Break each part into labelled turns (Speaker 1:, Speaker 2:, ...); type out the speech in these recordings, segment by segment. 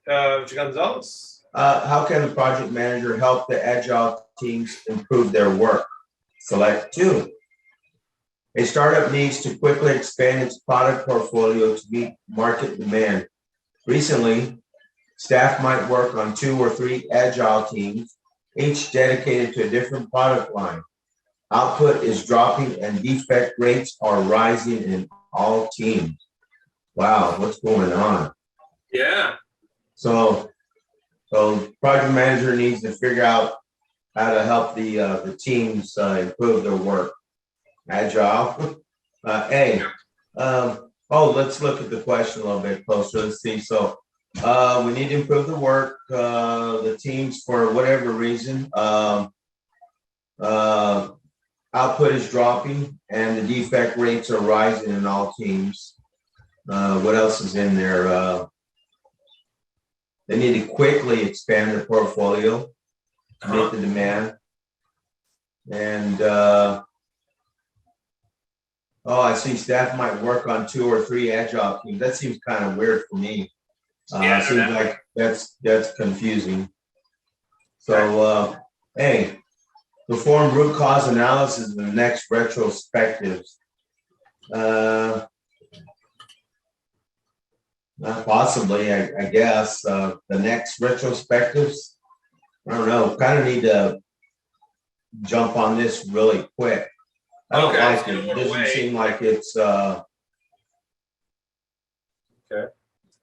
Speaker 1: right, Mr. Gonzalez.
Speaker 2: How can the project manager help the agile teams improve their work? Select 2. A startup needs to quickly expand its product portfolio to meet market demand. Recently, staff might work on 2 or 3 agile teams, each dedicated to a different product line. Output is dropping and defect rates are rising in all teams. Wow, what's going on?
Speaker 1: Yeah.
Speaker 2: So project manager needs to figure out how to help the teams improve their work. Agile. Let's look at the question a little bit closer. Let's see. So we need to improve the work. The teams, for whatever reason, output is dropping and the defect rates are rising in all teams. What else is in there? They need to quickly expand their portfolio to meet the demand. And I see staff might work on 2 or 3 agile teams. That seems kind of weird for me. Seems like that's confusing. So perform root cause analysis in the next retrospectives. Possibly, I guess. The next retrospectives, I don't know, kind of need to jump on this really quick. I don't like it. It doesn't seem like it's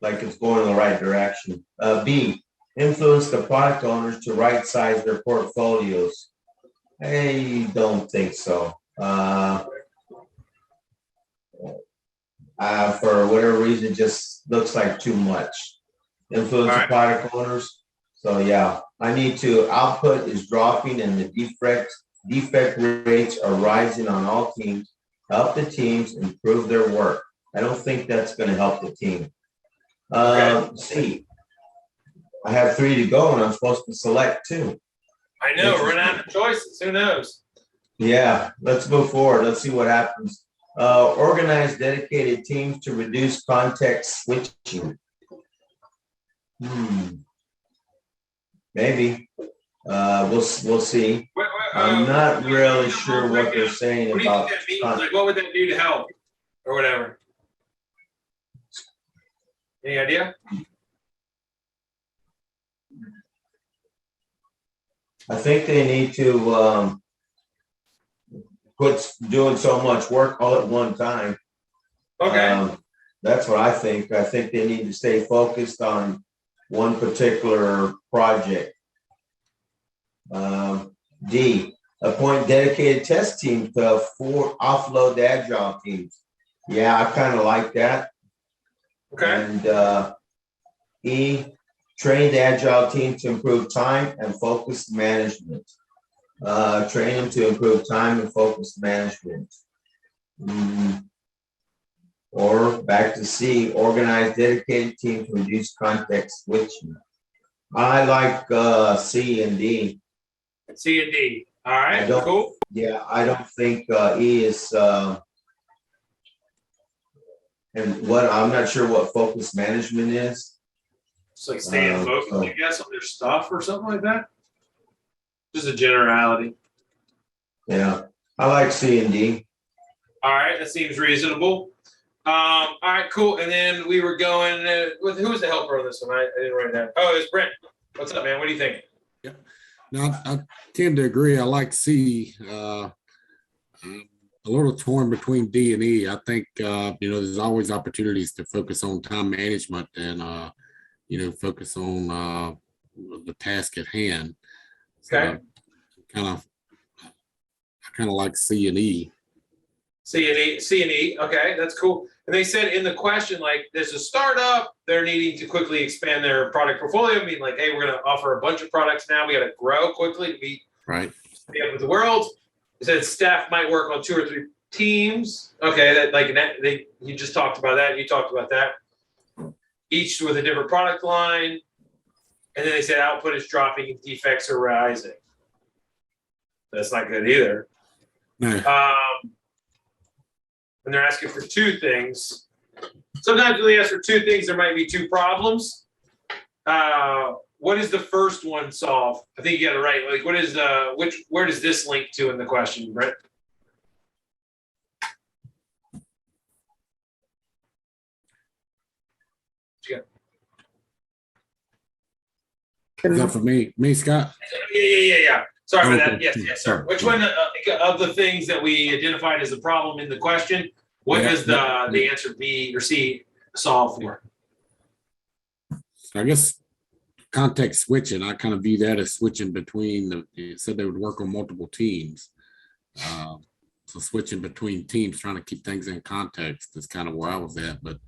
Speaker 2: like it's going in the right direction. B, influence the product owners to right size their portfolios. I don't think so. For whatever reason, it just looks like too much. Influence the product owners. So yeah, I need to, output is dropping and the defect rates are rising on all teams. Help the teams improve their work. I don't think that's going to help the team. C, I have 3 to go and I'm supposed to select 2.
Speaker 1: I know, we're running out of choices. Who knows? Yeah,
Speaker 2: let's move forward. Let's see what happens. Organize dedicated teams to reduce context switching. Maybe. We'll see. I'm not really sure what they're saying about.
Speaker 1: What do you think that means? Like, what would that do to help, or whatever? Any idea?
Speaker 2: I think they need to quit doing so much work all at one time.
Speaker 1: Okay.
Speaker 2: That's what I think. I think they need to stay focused on one particular project. D, appoint dedicated test teams to offload the agile teams. Yeah, I kind of like that.
Speaker 1: Okay.
Speaker 2: And E, train the agile team to improve time and focus management. Train them to improve time and focus management. Or back to C, organize dedicated teams to reduce context switching. I like C and D.
Speaker 1: C and D. All right, cool.
Speaker 2: Yeah, I don't think E is, and what, I'm not sure what focus management is.
Speaker 1: It's like staying focused, I guess, on their stuff or something like that. Just a generality.
Speaker 2: Yeah, I like C and D.
Speaker 1: All right, that seems reasonable. All right, cool. And then we were going with, who was the helper on this one? I didn't write it down. Oh, it's Brent. What's up, man? What do you think?
Speaker 3: Yeah, no, I tend to agree. I like C. A little torn between D and E. I think there's always opportunities to focus on time management and focus on the task at hand.
Speaker 1: Okay.
Speaker 3: I kind of like C and E.
Speaker 1: C and E. Okay, that's cool. And they said in the question, like, there's a startup, they're needing to quickly expand their product portfolio. I mean, like, hey, we're going to offer a bunch of products now. We got to grow quickly to be up with the world. They said staff might work on 2 or 3 teams. Okay, you just talked about that. You talked about that. Each with a different product line. And then they said output is dropping and defects are rising. That's not good either.
Speaker 3: No.
Speaker 1: And they're asking for 2 things. Sometimes when they ask for 2 things, there might be 2 problems. what is the first one solve? I think you got it right. Like, what is where does this link to in the question, Brent?
Speaker 3: Is that for me, Scott?
Speaker 1: Yeah. Sorry about
Speaker 3: Okay.
Speaker 1: that. Yes, sir. Which one of the things that we identified as a problem in the question, what does the answer B or C solve for?
Speaker 3: I guess context switching, I kind of view that as switching between it said they would work on multiple teams. So switching between teams, trying to keep things in context is kind of where I was at. But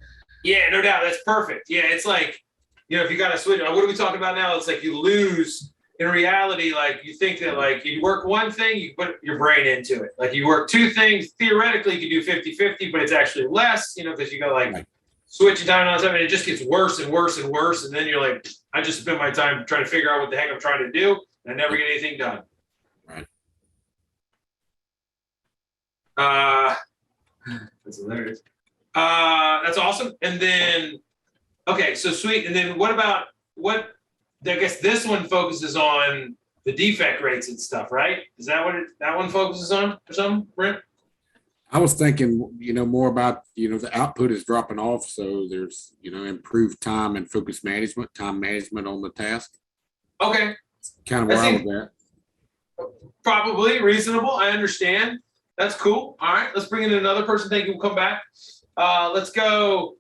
Speaker 1: yeah, no doubt. That's perfect. Yeah, it's like, if you got to switch, what are we talking about now? It's like you lose. In reality, like you think that like you work one thing, you put your brain into it. Like you work two things, theoretically you could do 50-50, but it's actually less, because you got like switching time on something, and it just gets worse and worse and worse. And then you're like, I just spend my time trying to figure out what the heck I'm trying to do, and I never get anything done.
Speaker 3: Right.
Speaker 1: That's hilarious. That's awesome. And then, okay, so sweet. And then I guess this one focuses on the defect rates and stuff, right? Is that what that one focuses on or something, Brent?
Speaker 3: I was thinking, more about, the output is dropping off. So there's, improved time and focus management, time management on the task.
Speaker 1: Okay.
Speaker 3: Kind of where I was at.
Speaker 1: Probably reasonable. I understand. That's cool. All right. Let's bring in another person. Thank you. We'll come back. Let's go.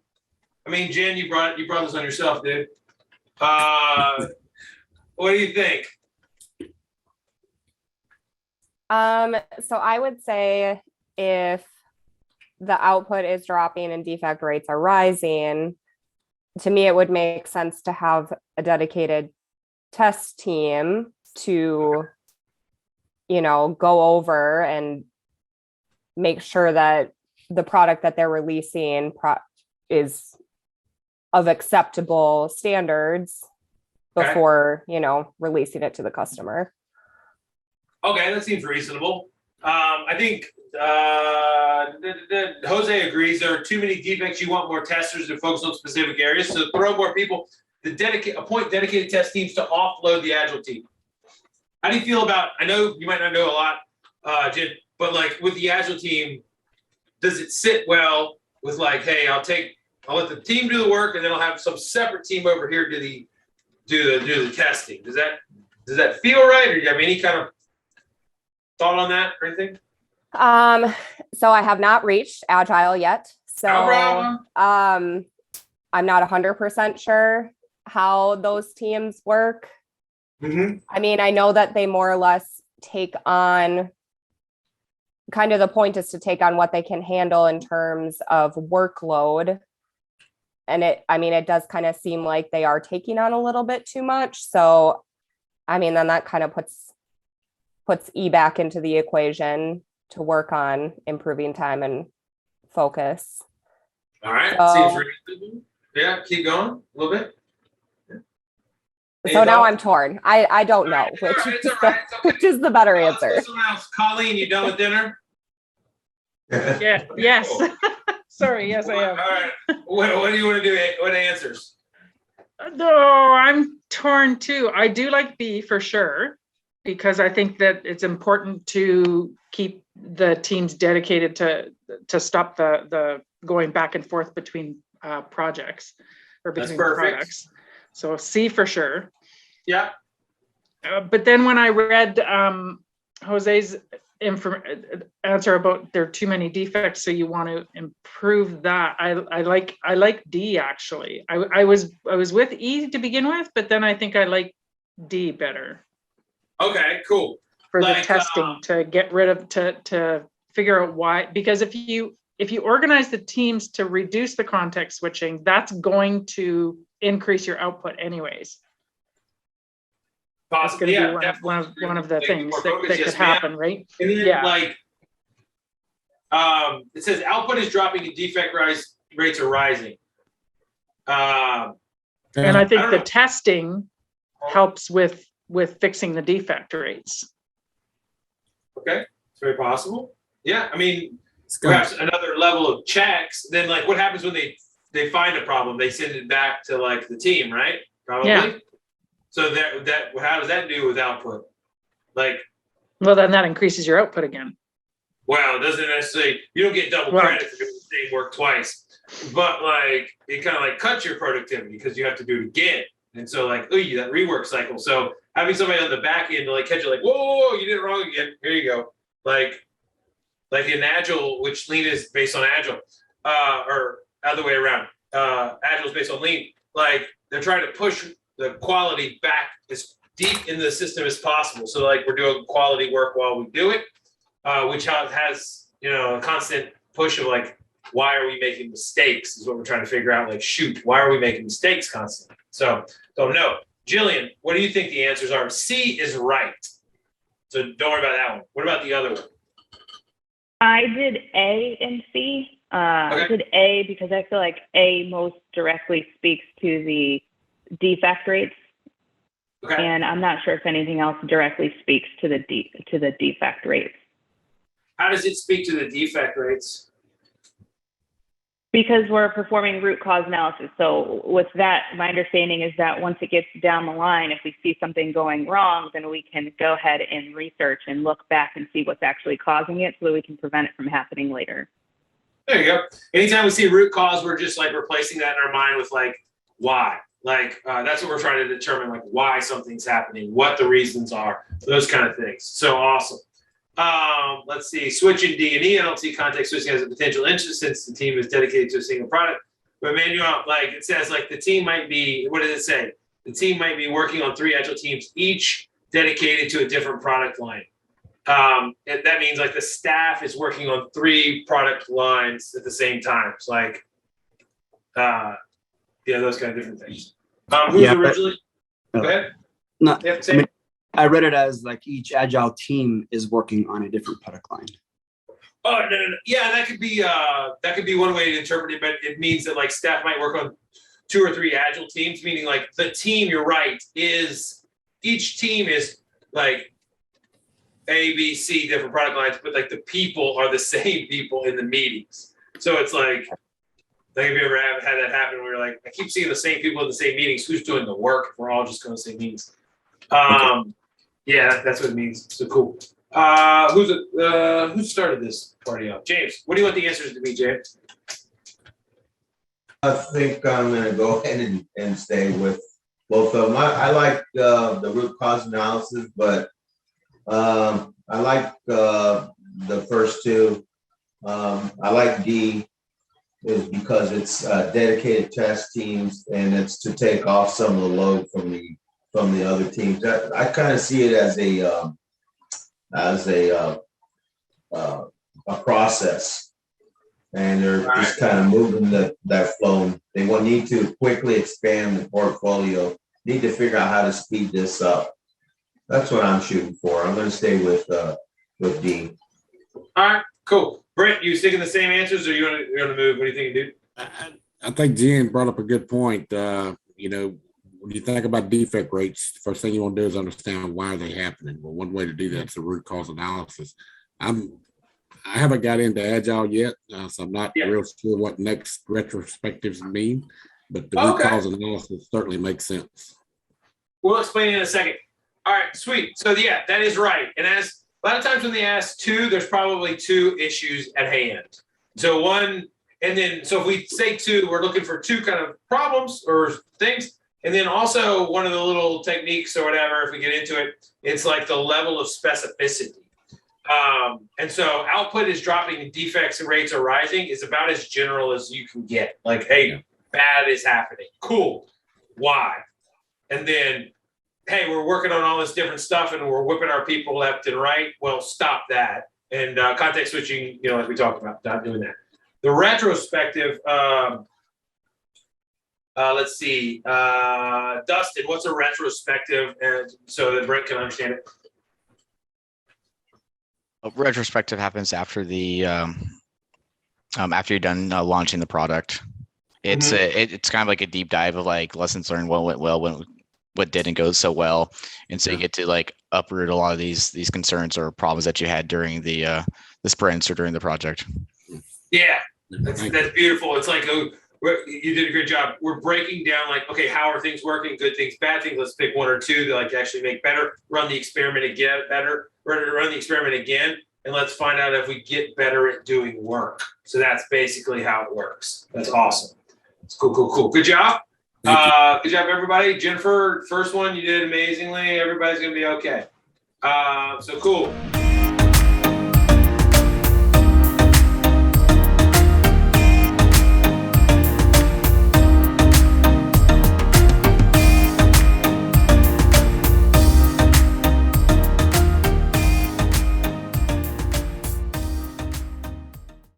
Speaker 1: I mean, Jen, you brought this on yourself, dude. What do you think?
Speaker 4: So I would say if the output is dropping and defect rates are rising, to me, it would make sense to have a dedicated test team to, go over and make sure that the product that they're releasing is of acceptable standards before, releasing it to the customer.
Speaker 1: Okay, that seems reasonable. I think Jose agrees there are too many defects. You want more testers to focus on specific areas. So throw more people, appoint dedicated test teams to offload the Agile team. How do you feel about, I know you might not know a lot, Jen, but like with the Agile team, does it sit well with like, hey, I'll let the team do the work and then I'll have some separate team over here do the testing. Does that feel right? Or do you have any kind of thought on that or anything?
Speaker 4: So I have not reached Agile yet. So
Speaker 1: no problem.
Speaker 4: I'm not 100% sure how those teams work.
Speaker 1: Mm-hmm.
Speaker 4: I mean, I know that they more or less take on, kind of the point is to take on what they can handle in terms of workload. And it does kind of seem like they are taking on a little bit too much. So, then that kind of puts E back into the equation to work on improving time and focus.
Speaker 1: All right. Seems reasonable. Yeah, keep going a little bit.
Speaker 4: So now I'm torn. I don't know which is the better answer.
Speaker 1: Someone else. Colleen, you done with dinner?
Speaker 5: Yeah. Yes. Sorry. Yes, I am.
Speaker 1: All right. What do you want to do? What answers?
Speaker 5: No, I'm torn too. I do like B for sure, because I think that it's important to keep the teams dedicated to stop the going back and forth between projects or between products. So C for sure.
Speaker 1: Yeah.
Speaker 5: But then when I read Jose's answer about there are too many defects, so you want to improve that, I like D actually. I was with E to begin with, but then I think I like D better.
Speaker 1: Okay, cool.
Speaker 5: For the testing, to get rid of, to figure out why, because if you organize the teams to reduce the context switching, that's going to increase your output anyways.
Speaker 1: Possibly, yeah,
Speaker 5: one of the things that could happen, right?
Speaker 1: And then it says output is dropping and defect rates are rising.
Speaker 5: And I think the testing helps with fixing the defect rates.
Speaker 1: Okay, it's very possible. Yeah, perhaps another level of checks. Then, what happens when they find a problem? They send it back to the team, right? Probably.
Speaker 5: Yeah.
Speaker 1: So how does that do with output? Like,
Speaker 5: Well, then that increases your output again.
Speaker 1: well, it doesn't necessarily, you don't get double credit for doing the same work twice, but like, it kind of like cuts your productivity because you have to do it again. And so like, oh, that rework cycle. So having somebody on the back end to like catch you like, whoa, you did it wrong again. Here you go. Like in Agile, which Lean is based on Agile, or other way around. Agile is based on Lean. Like they're trying to push the quality back as deep in the system as possible. So like we're doing quality work while we do it, which has, a constant push of like, why are we making mistakes is what we're trying to figure out. Like, shoot, why are we making mistakes constantly? So don't know. Jillian, what do you think the answers are? C is right. So don't worry about that one. What about the other one?
Speaker 6: I did A and C. I did A because I feel like A most directly speaks to the defect rates.
Speaker 1: Okay.
Speaker 6: And I'm not sure if anything else directly speaks to the defect rates.
Speaker 1: How does it speak to the defect rates?
Speaker 6: Because we're performing root cause analysis. So with that, my understanding is that once it gets down the line, if we see something going wrong, then we can go ahead and research and look back and see what's actually causing it so that we can prevent it from happening later.
Speaker 1: There you go. Anytime we see root cause, we're just like replacing that in our mind with like, why? Like, that's what we're trying to determine, like why something's happening, what the reasons are, those kind of things. So awesome. Let's see, switching D&E. I don't see context switching as a potential interest since the team is dedicated to a single product. But Manuel, like it says, like the team might be, what does it say? The team might be working on 3 Agile teams, each dedicated to a different product line. That means like the staff is working on 3 product lines at the same time. It's like, those kind of different things. Who's originally? Go ahead.
Speaker 7: No,
Speaker 1: Yep,
Speaker 7: I read it as like each Agile team is working on a different product line.
Speaker 1: Oh, no. Yeah, that could be one way to interpret it, but it means that like staff might work on 2 or 3 Agile teams, meaning like the team, you're right, is each team is like A, B, C, different product lines, but like the people are the same people in the meetings. So it's like if you ever had that happen where you're like, I keep seeing the same people in the same meetings, who's doing the work if we're all just going to the same meetings? Yeah, that's what it means. So cool. Who started this party off? James, what do you want the answers to be, James?
Speaker 2: I think I'm gonna go ahead and stay with both of them. I like the root cause analysis, but I like the first 2. I like D is because it's dedicated test teams and it's to take off some of the load from the other teams. I kind of see it as a process, and they're just kind of moving that flow. They will need to quickly expand the portfolio. Need to figure out how to speed this up. That's what I'm shooting for. I'm going to stay with D.
Speaker 1: All right, cool. Brent, you sticking the same answers, or you want to move? What do you think, dude?
Speaker 3: I think Jen brought up a good point. When you think about defect rates, the first thing you want to do is understand why they're happening. Well, one way to do that is the root cause analysis. I haven't got into Agile yet, so I'm not real sure what next retrospectives mean, but the root cause analysis certainly makes sense.
Speaker 1: We'll explain in a second. All right, sweet. So yeah, that is right. And as a lot of times when they ask 2, there's probably 2 issues at hand. So one, and then, so if we say 2, we're looking for 2 kind of problems or things. And then also one of the little techniques or whatever, if we get into it, it's like the level of specificity. And so output is dropping and defects and rates are rising is about as general as you can get. Like, hey, bad is happening. Cool. Why? And then, hey, we're working on all this different stuff and we're whipping our people left and right. Well, stop that. And context switching, like we talked about, not doing that. The retrospective, let's see, Dustin, what's a retrospective? And so that Brent can understand it.
Speaker 8: A retrospective happens after the after you're done launching the product. It's it's kind of like a deep dive of like lessons learned, what went well, what didn't go so well, and so you get to like uproot a lot of these concerns or problems that you had during the sprints or during the project.
Speaker 1: Yeah, that's beautiful. It's like You did a great job. We're breaking down like, okay, how are things working? Good things, bad things. Let's pick one or two to like actually make better. Run the experiment again, run the experiment again, and let's find out if we get better at doing work. So that's basically how it works. That's awesome. It's cool. Good job. Good job, everybody. Jennifer, first one, you did amazingly. Everybody's gonna be okay. So cool.